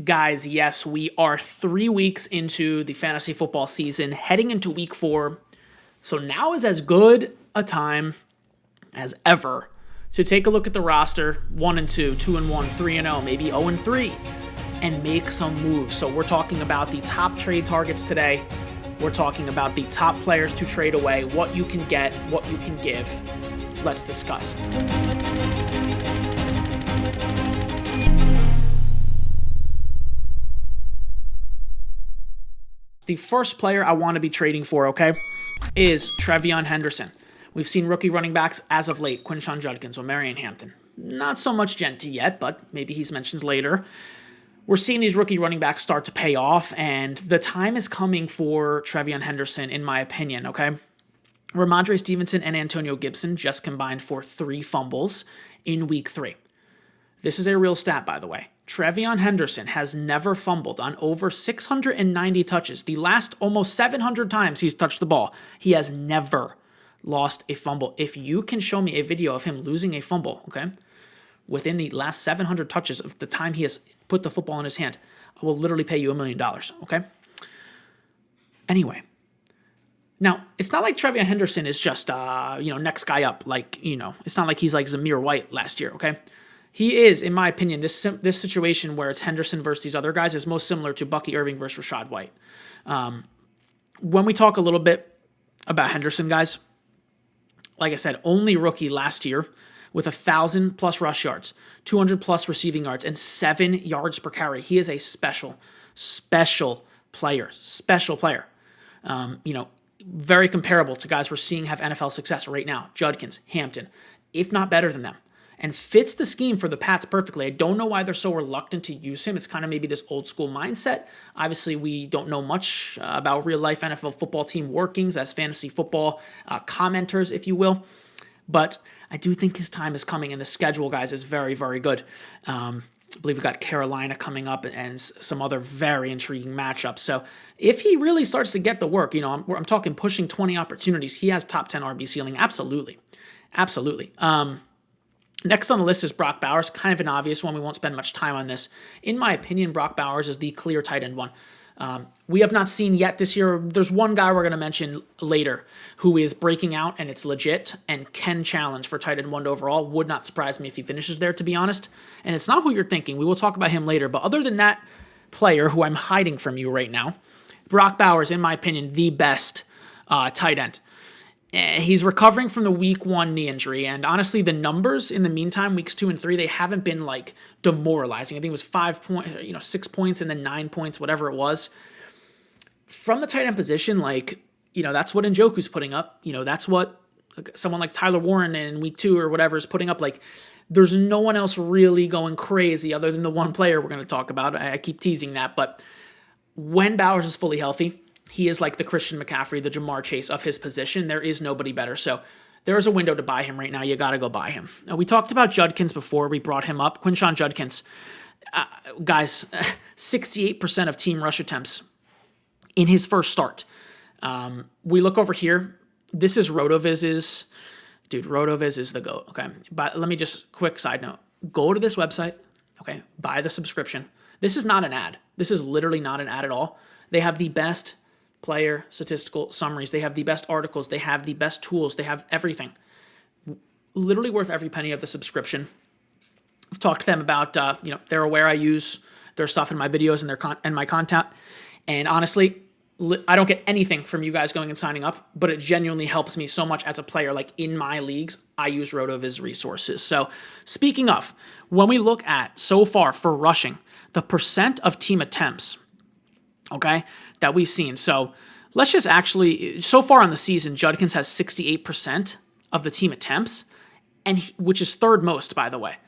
Guys, yes, we are 3 weeks into the fantasy football season, heading into week 4. So now is as good a time as ever to take a look at the roster, 1-2, 2-1, 3-0, maybe 0-3, and make some moves. So we're talking about the top trade targets today. We're talking about the top players to trade away, what you can get, what you can give. Let's discuss. The first player I want to be trading for, okay, is Trevion Henderson. We've seen rookie running backs as of late, Quinshon Judkins or Marion Hampton. Not so much Genty yet, but maybe he's mentioned later. We're seeing these rookie running backs start to pay off, and the time is coming for Trevion Henderson, in my opinion, okay? Ramondre Stevenson and Antonio Gibson just combined for 3 fumbles in week 3. This is a real stat, by the way. Trevion Henderson has never fumbled on over 690 touches. The last almost 700 times he's touched the ball, he has never lost a fumble. If you can show me a video of him losing a fumble, okay, within the last 700 touches of the time he has put the football in his hand, I will literally pay you $1 million, okay? Anyway. Now, it's not like Trevion Henderson is just, next guy up. It's not like he's like Zamir White last year, okay? He is, in my opinion, this situation where it's Henderson versus these other guys is most similar to Bucky Irving versus Rashad White. When we talk a little bit about Henderson, guys, like I said, only rookie last year with 1,000+ rush yards, 200+ receiving yards, and 7 yards per carry. He is a special player. Very comparable to guys we're seeing have NFL success right now. Judkins, Hampton, if not better than them. And fits the scheme for the Pats perfectly. I don't know why they're so reluctant to use him. It's kind of maybe this old school mindset. Obviously, we don't know much about real life NFL football team workings as fantasy football commenters, if you will. But I do think his time is coming, and the schedule, guys, is very, very good. I believe we got Carolina coming up and some other very intriguing matchups. So if he really starts to get the work, I'm talking pushing 20 opportunities, he has top 10 RB ceiling. Absolutely. Next on the list is Brock Bowers, kind of an obvious one. We won't spend much time on this. In my opinion, Brock Bowers is the clear tight end one. We have not seen yet this year. There's one guy we're going to mention later who is breaking out, and it's legit and can challenge for tight end 1 overall. Would not surprise me if he finishes there, to be honest. And it's not who you're thinking. We will talk about him later. But other than that player who I'm hiding from you right now, Brock Bowers, in my opinion, the best tight end. He's recovering from the week 1 knee injury, and honestly, the numbers in the meantime, weeks 2 and 3, they haven't been like demoralizing. I think it was 5 points, 6 points, and then 9 points, whatever it was. From the tight end position, that's what Njoku's putting up. That's what someone like Tyler Warren in week 2 or whatever is putting up. There's no one else really going crazy other than the one player we're going to talk about. I keep teasing that, but when Bowers is fully healthy, he is like the Christian McCaffrey, the Jamar Chase of his position. There is nobody better. So there is a window to buy him right now. You got to go buy him. Now, we talked about Judkins before. We brought him up. Quinshon Judkins. Guys, 68% of team rush attempts in his first start. We look over here. This is RotoViz's. Dude, RotoViz is the GOAT, okay? But let me just, quick side note. Go to this website, okay? Buy the subscription. This is not an ad. This is literally not an ad at all. They have the best player statistical summaries. They have the best articles. They have the best tools. They have everything. Literally worth every penny of the subscription. I've talked to them about, they're aware I use their stuff in my videos and my content. And honestly, I don't get anything from you guys going and signing up, but it genuinely helps me so much as a player. Like in my leagues, I use RotoViz resources. So speaking of, when we look at so far for rushing, the percent of team attempts, okay, that we've seen. So let's just so far on the season, Judkins has 68% of the team attempts, which is third most, by the way.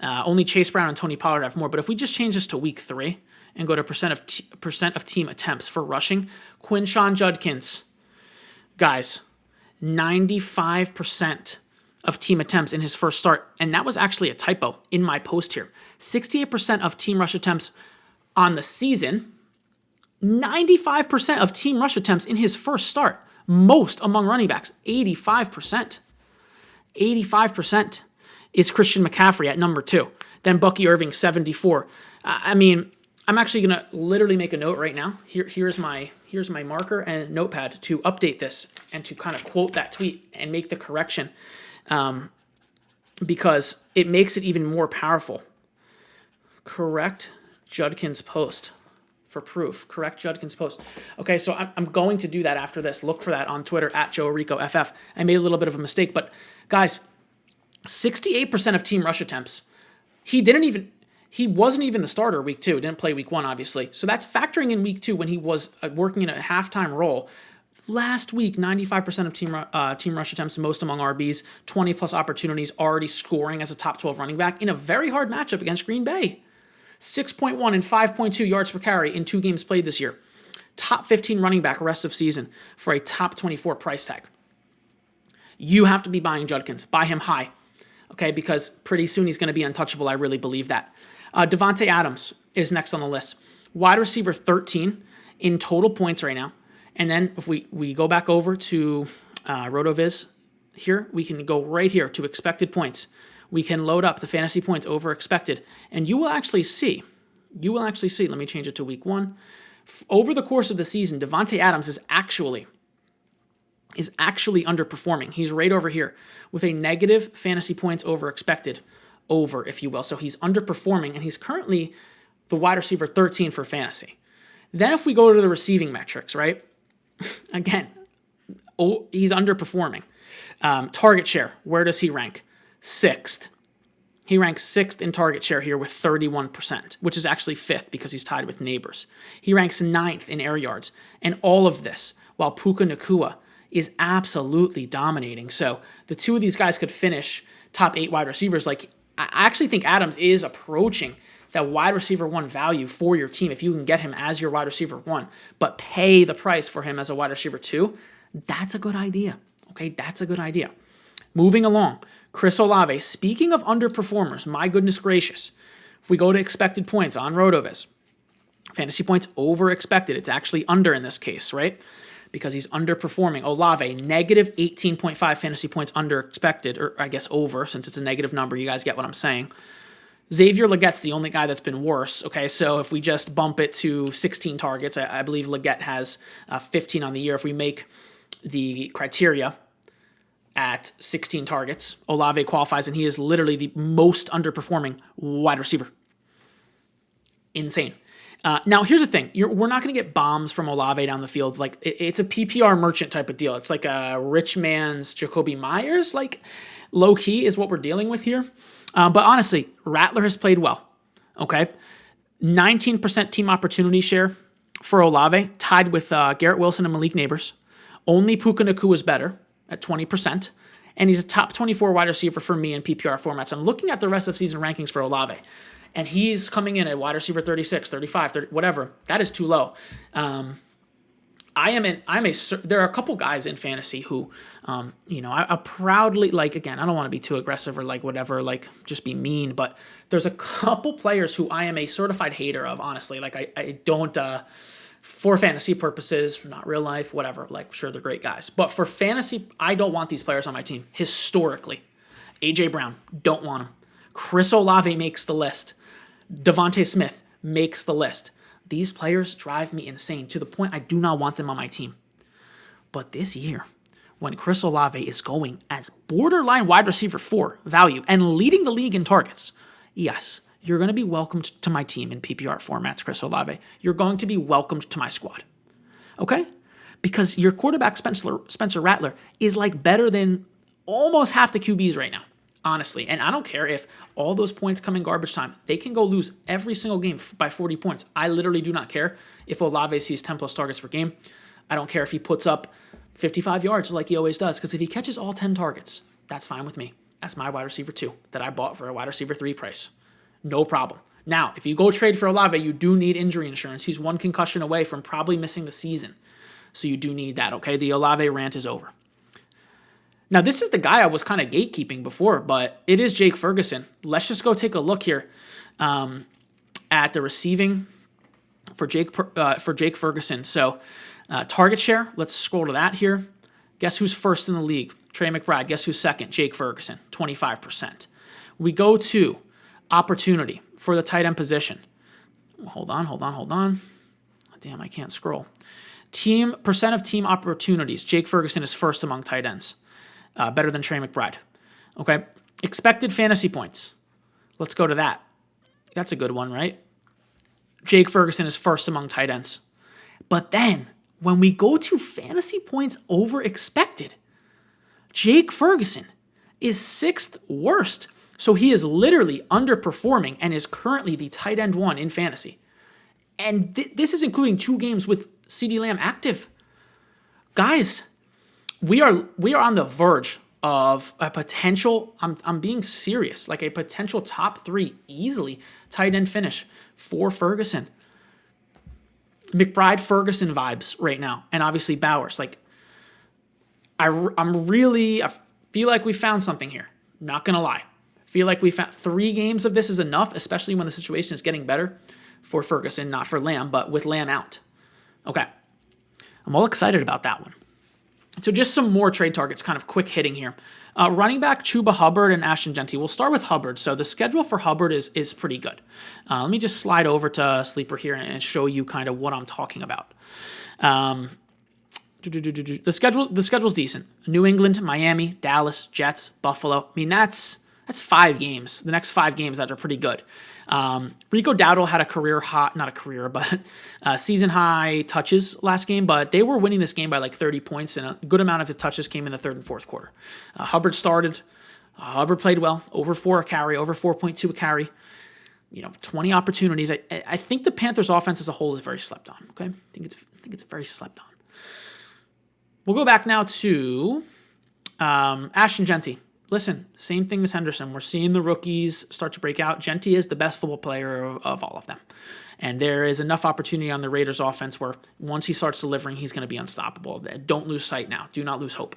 Only Chase Brown and Tony Pollard have more. But if we just change this to week 3 and go to percent of team attempts for rushing, Quinshon Judkins, guys, 95% of team attempts in his first start. And that was actually a typo in my post here. 68% of team rush attempts on the season, 95% of team rush attempts in his first start. Most among running backs, 85%. 85% is Christian McCaffrey at number 2. Then Bucky Irving, 74. I'm actually going to literally make a note right now. Here's my marker and notepad to update this and to kind of quote that tweet and make the correction, because it makes it even more powerful. Correct Judkins post for proof. Correct Judkins post. Okay, so I'm going to do that after this. Look for that on Twitter at JoeRicoFF. I made a little bit of a mistake, but guys, 68% of team rush attempts. He wasn't even the starter week 2. Didn't play week 1, obviously. So that's factoring in week 2 when he was working in a halftime role. Last week, 95% of team rush attempts, most among RBs, 20-plus opportunities, already scoring as a top 12 running back in a very hard matchup against Green Bay. 6.1 and 5.2 yards per carry in 2 games played this year. Top 15 running back rest of season for a top 24 price tag. You have to be buying Judkins. Buy him high, okay, because pretty soon he's going to be untouchable. I really believe that. Devontae Adams is next on the list. Wide receiver 13 in total points right now. And then if we go back over to RotoViz here, we can go right here to expected points. We can load up the fantasy points over expected. And you will actually see, let me change it to week 1. Over the course of the season, Devontae Adams is actually underperforming. He's right over here with a negative fantasy points over expected, if you will. So he's underperforming, and he's currently the wide receiver 13 for fantasy. Then if we go to the receiving metrics, right? Again, he's underperforming. Target share, where does he rank? 6th. He ranks 6th in target share here with 31%, which is actually 5th because he's tied with Neighbors. He ranks 9th in air yards, and all of this while Puka Nacua is absolutely dominating. So the two of these guys could finish top 8 wide receivers. Like, I actually think Adams is approaching that wide receiver 1 value for your team if you can get him as your wide receiver 1, but pay the price for him as a wide receiver 2. That's a good idea. Okay, that's a good idea. Moving along, Chris Olave. Speaking of underperformers, my goodness gracious, if we go to expected points on RotoViz, fantasy points over expected. It's actually under in this case, right? Because he's underperforming. Olave, negative 18.5 fantasy points under expected, or I guess over, since it's a negative number. You guys get what I'm saying. Xavier Legette's the only guy that's been worse. Okay, so if we just bump it to 16 targets, I believe Legette has 15 on the year. If we make the criteria at 16 targets, Olave qualifies, and he is literally the most underperforming wide receiver. Insane. Now, here's the thing. We're not going to get bombs from Olave down the field. Like, it's a PPR merchant type of deal. It's like a rich man's Jacoby Myers. Like, low-key is what we're dealing with here. But honestly, Rattler has played well. Okay? 19% team opportunity share for Olave, tied with Garrett Wilson and Malik Neighbors. Only Puka Nacua is better at 20%. And he's a top 24 wide receiver for me in PPR formats. I'm looking at the rest of season rankings for Olave. And he's coming in at wide receiver 36, 35, 30, whatever. That is too low. There are a couple guys in fantasy who, I proudly, like, again, I don't want to be too aggressive or like whatever, like just be mean, but there's a couple players who I am a certified hater of, honestly. Like, I don't, for fantasy purposes, not real life, whatever, like, sure, they're great guys. But for fantasy, I don't want these players on my team, historically. A.J. Brown, don't want him. Chris Olave makes the list. Devontae Smith makes the list. These players drive me insane to the point I do not want them on my team. But this year, when Chris Olave is going as borderline wide receiver 4 value and leading the league in targets, yes, you're going to be welcomed to my team in PPR formats, Chris Olave. You're going to be welcomed to my squad. Okay? Because your quarterback, Spencer Rattler, is like better than almost half the QBs right now. Honestly, and I don't care if all those points come in garbage time. They can go lose every single game by 40 points. I literally do not care if Olave sees 10 plus targets per game. I don't care if he puts up 55 yards like he always does, because if he catches all 10 targets, that's fine with me. That's my wide receiver 2 that I bought for a wide receiver 3 price. No problem. Now, if you go trade for Olave, you do need injury insurance. He's 1 concussion away from probably missing the season. So you do need that, okay? The Olave rant is over. Now, this is the guy I was kind of gatekeeping before, but it is Jake Ferguson. Let's just go take a look here at the receiving for Jake Ferguson. So, target share, let's scroll to that here. Guess who's first in the league? Trey McBride. Guess who's second? Jake Ferguson, 25%. We go to opportunity for the tight end position. Hold on. Damn, I can't scroll. Percent of team opportunities. Jake Ferguson is first among tight ends. Better than Trey McBride. Okay. Expected fantasy points. Let's go to that. That's a good one, right? Jake Ferguson is first among tight ends. But then, when we go to fantasy points over expected, Jake Ferguson is sixth worst. So he is literally underperforming and is currently the tight end one in fantasy. And this is including 2 games with CeeDee Lamb active. Guys, we are on the verge of a potential, I'm being serious, like a potential top 3 easily tight end finish for Ferguson. McBride Ferguson vibes right now, and obviously Bowers. Like, I feel like we found something here. Not gonna lie, I feel like we found 3 games of this is enough, especially when the situation is getting better for Ferguson, not for Lamb, but with Lamb out. Okay, I'm all excited about that one. So just some more trade targets, kind of quick hitting here. Running back Chuba Hubbard and Ashton Jeanty. We'll start with Hubbard. So the schedule for Hubbard is pretty good. Let me just slide over to Sleeper here and show you kind of what I'm talking about. The schedule's decent. New England, Miami, Dallas, Jets, Buffalo. I mean, that's 5 games. The next 5 games that are pretty good. Rico Dowdle had a season high touches last game, but they were winning this game by like 30 points, and a good amount of his touches came in the 3rd and 4th quarter. Hubbard started. Hubbard played well, over 4 a carry, over 4.2 a carry. 20 opportunities. I think the Panthers' offense as a whole is very slept on. Okay, I think it's very slept on. We'll go back now to Ashton Jeanty. Listen, same thing as Henderson. We're seeing the rookies start to break out. Jeanty is the best football player of all of them. And there is enough opportunity on the Raiders offense where once he starts delivering, he's going to be unstoppable. Don't lose sight now. Do not lose hope.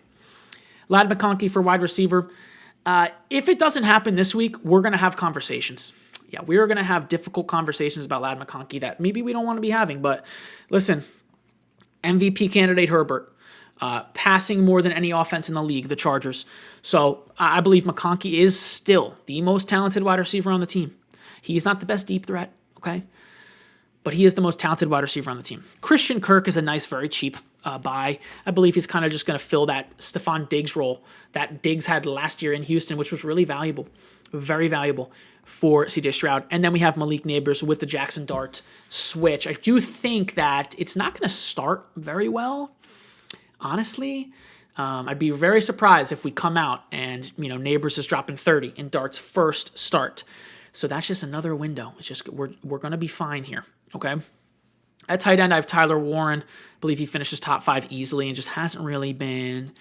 Ladd McConkey for wide receiver. If it doesn't happen this week, we're going to have conversations. Yeah, we're going to have difficult conversations about Ladd McConkey that maybe we don't want to be having. But listen, MVP candidate Herbert. Passing more than any offense in the league, the Chargers. So I believe McConkey is still the most talented wide receiver on the team. He is not the best deep threat, okay? But he is the most talented wide receiver on the team. Christian Kirk is a nice, very cheap buy. I believe he's kind of just going to fill that Stephon Diggs role that Diggs had last year in Houston, which was really valuable, very valuable for CJ Stroud. And then we have Malik Neighbors with the Jackson Dart switch. I do think that it's not going to start very well. Honestly, I'd be very surprised if we come out and, Neighbors is dropping 30 in Dart's first start. So that's just another window. It's just, we're going to be fine here, okay? At tight end, I have Tyler Warren. I believe he finishes top 5 easily and just hasn't really been,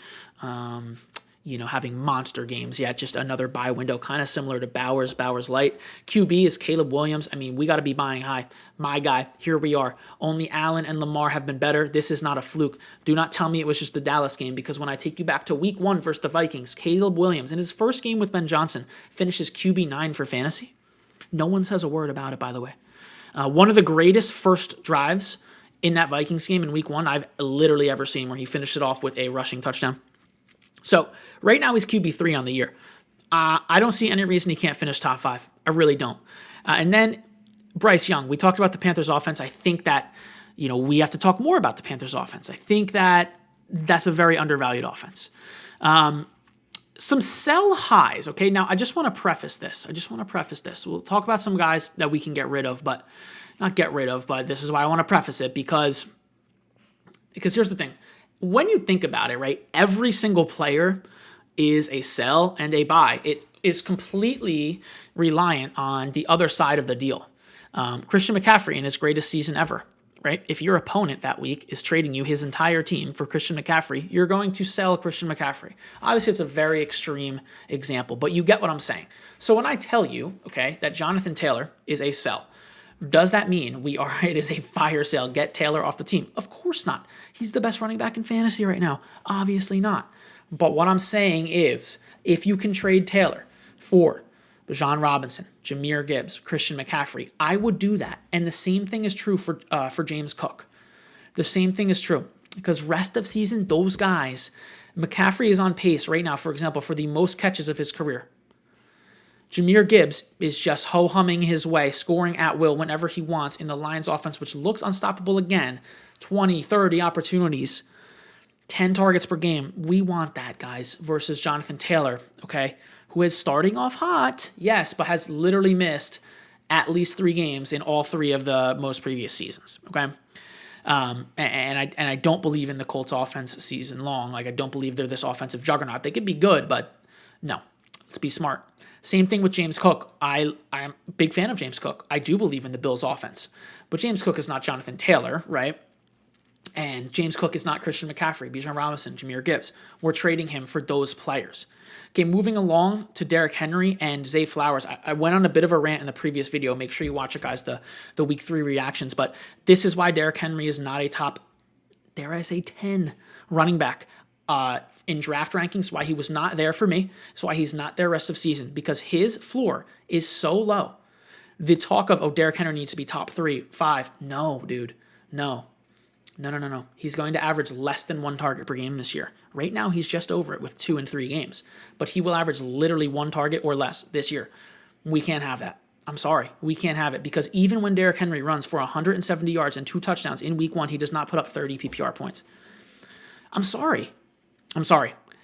having monster games yet. Just another buy window, kind of similar to Bowers light. QB is Caleb Williams. I mean, we got to be buying high. My guy, here we are. Only Allen and Lamar have been better. This is not a fluke. Do not tell me it was just the Dallas game, because when I take you back to week 1 versus the Vikings, Caleb Williams, in his first game with Ben Johnson, finishes QB9 for fantasy. No one says a word about it, by the way. One of the greatest first drives in that Vikings game in week 1 I've literally ever seen, where he finished it off with a rushing touchdown. So right now he's QB3 on the year. I don't see any reason he can't finish top 5. I really don't. And then Bryce Young. We talked about the Panthers offense. I think that, we have to talk more about the Panthers offense. I think that that's a very undervalued offense. Some sell highs, okay? Now, I just want to preface this. We'll talk about some guys that we can get rid of, but not get rid of, but this is why I want to preface it, because here's the thing. When you think about it, right, every single player is a sell and a buy. It is completely reliant on the other side of the deal. Christian McCaffrey in his greatest season ever, right? If your opponent that week is trading you his entire team for Christian McCaffrey, you're going to sell Christian McCaffrey. Obviously, it's a very extreme example, but you get what I'm saying. So when I tell you, okay, that Jonathan Taylor is a sell, does that mean it is a fire sale? Get Taylor off the team? Of course not. He's the best running back in fantasy right now. Obviously not. But what I'm saying is, if you can trade Taylor for Bijan Robinson, Jahmyr Gibbs, Christian McCaffrey, I would do that. And the same thing is true for James Cook. The same thing is true. Because rest of season, those guys, McCaffrey is on pace right now, for example, for the most catches of his career. Jahmyr Gibbs is just ho-humming his way, scoring at will whenever he wants in the Lions offense, which looks unstoppable again. 20, 30 opportunities, 10 targets per game. We want that, guys, versus Jonathan Taylor, okay, who is starting off hot, yes, but has literally missed at least 3 games in all 3 of the most previous seasons, okay? And I don't believe in the Colts offense season long. Like, I don't believe they're this offensive juggernaut. They could be good, but no, let's be smart. Same thing with James Cook. I'm a big fan of James Cook. I do believe in the Bills' offense. But James Cook is not Jonathan Taylor, right? And James Cook is not Christian McCaffrey, Bijan Robinson, Jahmyr Gibbs. We're trading him for those players. Okay, moving along to Derrick Henry and Zay Flowers. I went on a bit of a rant in the previous video. Make sure you watch it, guys, the week 3 reactions. But this is why Derrick Henry is not a top, dare I say, 10 running back. In draft rankings, why he was not there for me. It's why he's not there rest of season, because his floor is so low. The talk of, Derrick Henry needs to be top 3, 5. No, dude. No. He's going to average less than 1 target per game this year. Right now, he's just over it with 2 and 3 games. But he will average literally 1 target or less this year. We can't have that. I'm sorry. We can't have it, because even when Derrick Henry runs for 170 yards and 2 touchdowns in week 1, he does not put up 30 PPR points. I'm sorry.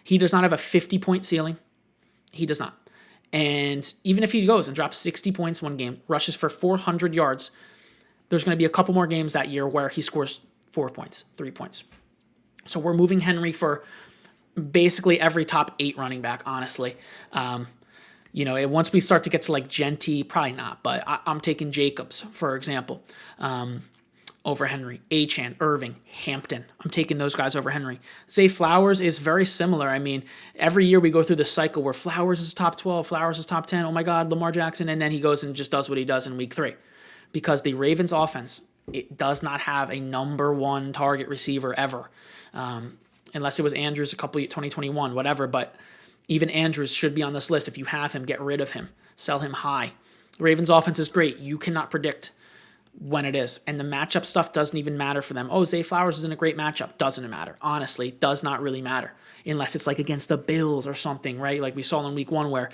He does not have a 50-point ceiling. He does not. And even if he goes and drops 60 points one game, rushes for 400 yards, there's going to be a couple more games that year where he scores 4 points, 3 points. So we're moving Henry for basically every top 8 running back, honestly. Once we start to get to like Genty, probably not, but I'm taking Jacobs, for example. Over Henry, Achane, Irving, Hampton. I'm taking those guys over Henry. Zay Flowers is very similar. I mean, every year we go through this cycle where Flowers is top 12, Flowers is top 10. Oh my God, Lamar Jackson. And then he goes and just does what he does in week 3. Because the Ravens offense, it does not have a number 1 target receiver ever. Unless it was Andrews 2021, whatever. But even Andrews should be on this list. If you have him, get rid of him. Sell him high. The Ravens offense is great. You cannot predict when it is. And the matchup stuff doesn't even matter for them. Zay Flowers is in a great matchup. Doesn't matter. Honestly, does not really matter. Unless it's like against the Bills or something, right? Like we saw in week 1 where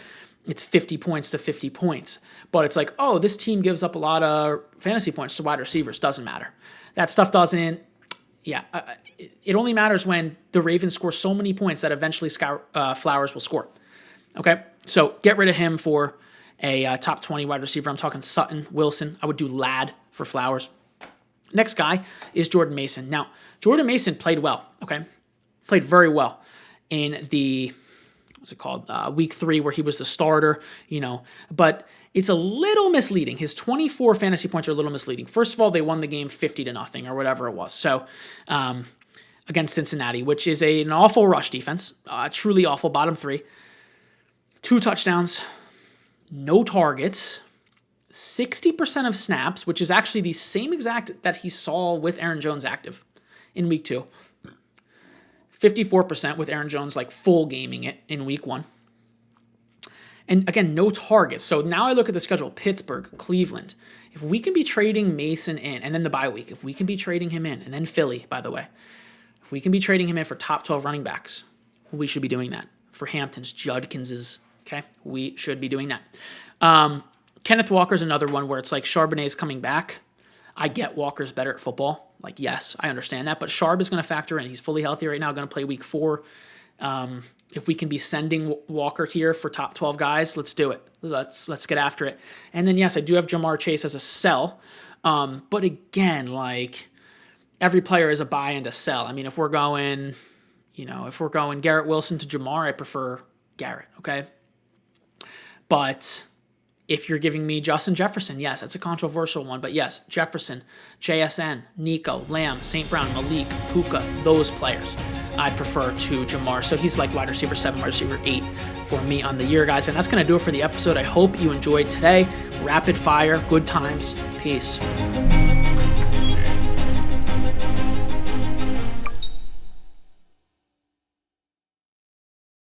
it's 50 points to 50 points. But it's like, this team gives up a lot of fantasy points to wide receivers. Doesn't matter. That stuff doesn't, it only matters when the Ravens score so many points that eventually Flowers will score. Okay? So get rid of him for a top 20 wide receiver. I'm talking Sutton, Wilson. I would do Ladd for Flowers. Next guy is Jordan Mason. Now, Jordan Mason played well, okay? Played very well in the, week 3 where he was the starter, but it's a little misleading. His 24 fantasy points are a little misleading. First of all, they won the game 50-0 or whatever it was. So, against Cincinnati, which is an awful rush defense, truly awful, bottom 3. 2 touchdowns, no targets, 60% of snaps, which is actually the same exact that he saw with Aaron Jones active in week 2. 54% with Aaron Jones like full gaming it in week 1. And again, no targets. So now I look at the schedule, Pittsburgh, Cleveland. If we can be trading Mason in, and then the bye week, if we can be trading him in, and then Philly, by the way, if we can be trading him in for top 12 running backs, we should be doing that. For Hamptons, Judkins's, okay? We should be doing that. Kenneth Walker's another one where it's like Charbonnet's coming back. I get Walker's better at football. Like, yes, I understand that. But Sharp is going to factor in. He's fully healthy right now, going to play week 4. If we can be sending Walker here for top 12 guys, let's do it. Let's get after it. And then, yes, I do have Jamar Chase as a sell. But again, like, every player is a buy and a sell. I mean, if we're going Garrett Wilson to Jamar, I prefer Garrett, okay? But if you're giving me Justin Jefferson, yes, that's a controversial one. But yes, Jefferson, JSN, Nico, Lamb, St. Brown, Malik, Puka, those players I prefer to Jamar. So he's like wide receiver 7, wide receiver 8 for me on the year, guys. And that's going to do it for the episode. I hope you enjoyed today. Rapid fire, good times. Peace.